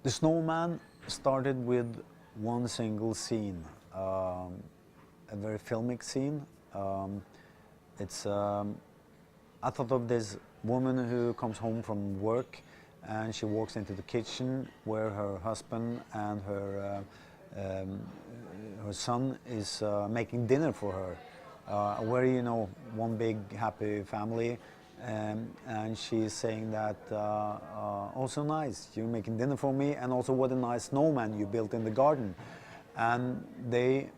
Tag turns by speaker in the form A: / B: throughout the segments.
A: The Snowman started with one single scene, a very filmic scene. It's I thought of this woman who comes home from work and she walks into the kitchen where her husband and her son is making dinner for her. Very, you know, one big happy family, and she's saying that, oh, so nice, you're making dinner for me, and also what a nice snowman you built in the garden. And they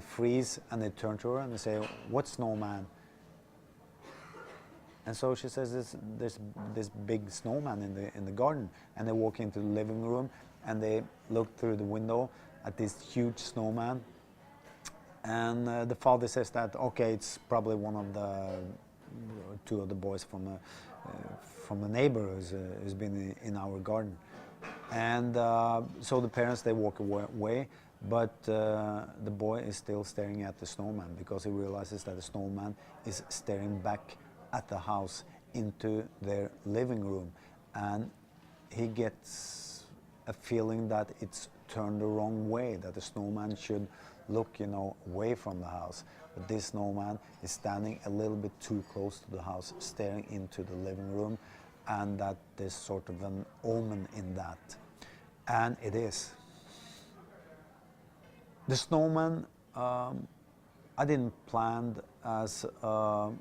A: freeze and they turn to her and they say, what snowman? And so she says, there's this big snowman in the garden. And they walk into the living room and they look through the window at this huge snowman. And the father says that, okay, it's probably one of the two of the boys from the neighbor who's been in our garden. And so the parents, they walk away, but the boy is still staring at the snowman because he realizes that the snowman is staring back at the house into their living room, and he gets a feeling that it's turned the wrong way, that the snowman should look, you know, away from the house. But this snowman is standing a little bit too close to the house, staring into the living room, and that there's sort of an omen in that. And it is. The Snowman, I didn't plan as a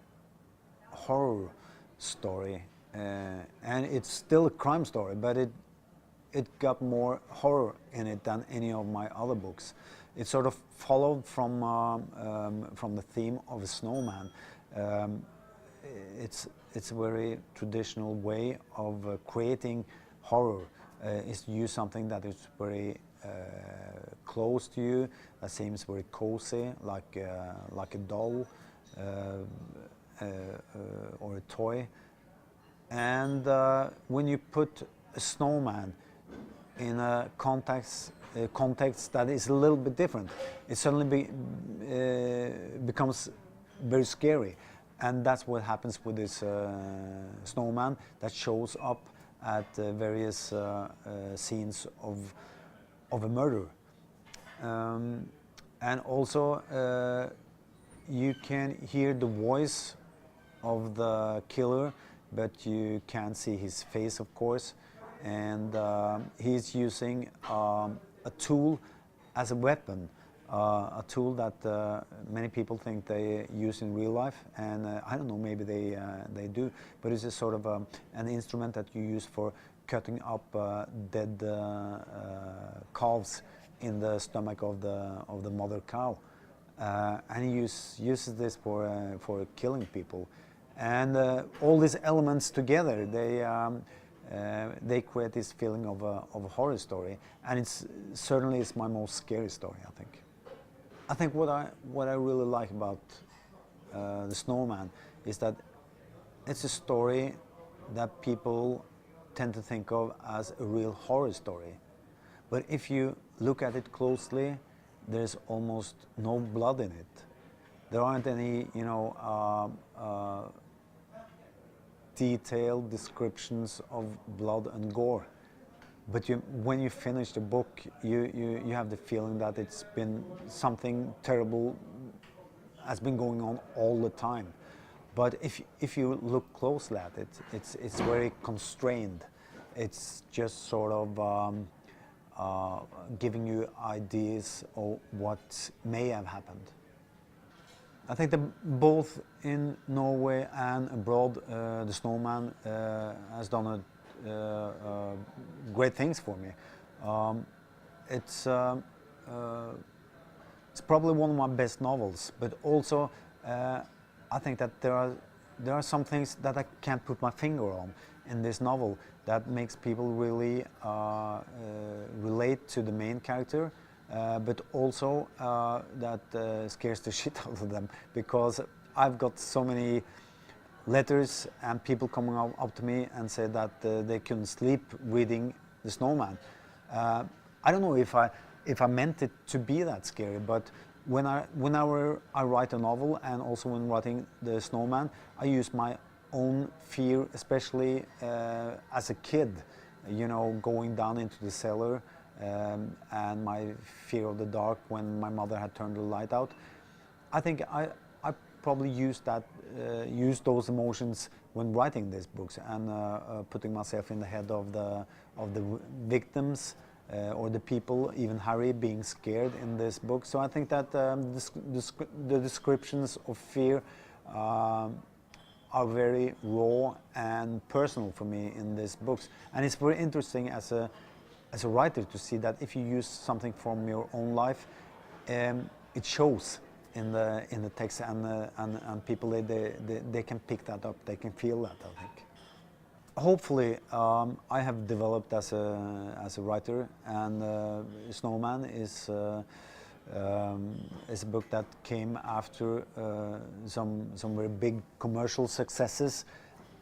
A: horror story, and it's still a crime story, but it got more horror in it than any of my other books. It sort of followed from the theme of a snowman. It's a very traditional way of creating horror, is to use something that is very close to you, that seems very cozy, like a doll or a toy. And when you put a snowman in a context that is a little bit different, it suddenly becomes very scary. And that's what happens with this snowman that shows up at various scenes of a murder. And also you can hear the voice of the killer, but you can't see his face, of course. And he's using a tool as a weapon, a tool that many people think they use in real life, and I don't know, maybe they do, but it's a sort of an instrument that you use for cutting up dead calves in the stomach of the mother cow, and he uses this for killing people. And all these elements together, they create this feeling of a horror story, and it's certainly my most scary story, I think. I think what I really like about The Snowman is that it's a story that people tend to think of as a real horror story. But if you look at it closely, there's almost no blood in it. There aren't any, you know, detailed descriptions of blood and gore. But when you finish the book, you have the feeling that it's been something terrible has been going on all the time. But if you look closely at it, it's very constrained. It's just sort of giving you ideas of what may have happened. I think that both in Norway and abroad, The Snowman has done great things for me. It's probably one of my best novels, but also I think that there are some things that I can't put my finger on in this novel that makes people really relate to the main character, but also that scares the shit out of them, because I've got so many letters and people coming up to me and say that they couldn't sleep reading The Snowman. I don't know if I meant it to be that scary, but whenever I write a novel, and also when writing The Snowman, I use my own fear, especially as a kid, you know, going down into the cellar and my fear of the dark when my mother had turned the light out. I think I probably used those emotions when writing these books and putting myself in the head of the victims or the people, even Harry being scared in this book. So I think that the descriptions of fear are very raw and personal for me in these books, and it's very interesting as a writer to see that if you use something from your own life, it shows in the text, and people they can pick that up, they can feel that, I think. Hopefully, I have developed as a writer, and Snowman is a book that came after some very big commercial successes,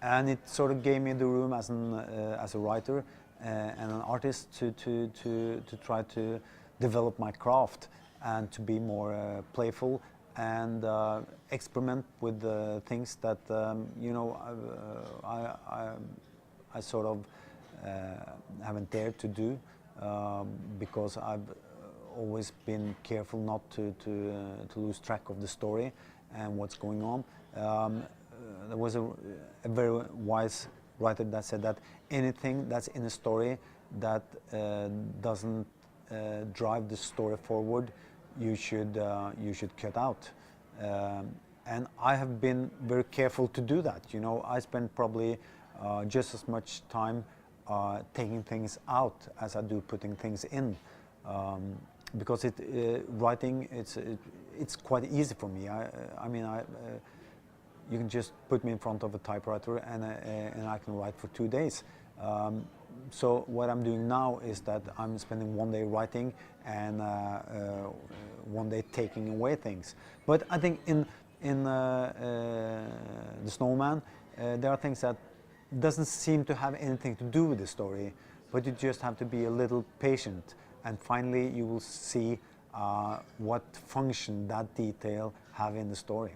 A: and it sort of gave me the room as a writer and an artist to try to develop my craft and to be more playful and experiment with the things that you know, I sort of haven't dared to do because I've always been careful not to lose track of the story and what's going on. There was a very wise writer that said that anything that's in a story that doesn't drive the story forward, you should cut out. And I have been very careful to do that. You know, I spend probably just as much time taking things out as I do putting things in, because writing it's quite easy for me. I mean, you can just put me in front of a typewriter and I can write for 2 days. So what I'm doing now is that I'm spending 1 day writing and 1 day taking away things. But I think in the Snowman, there are things that doesn't seem to have anything to do with the story, but you just have to be a little patient, and finally you will see what function that detail have in the story.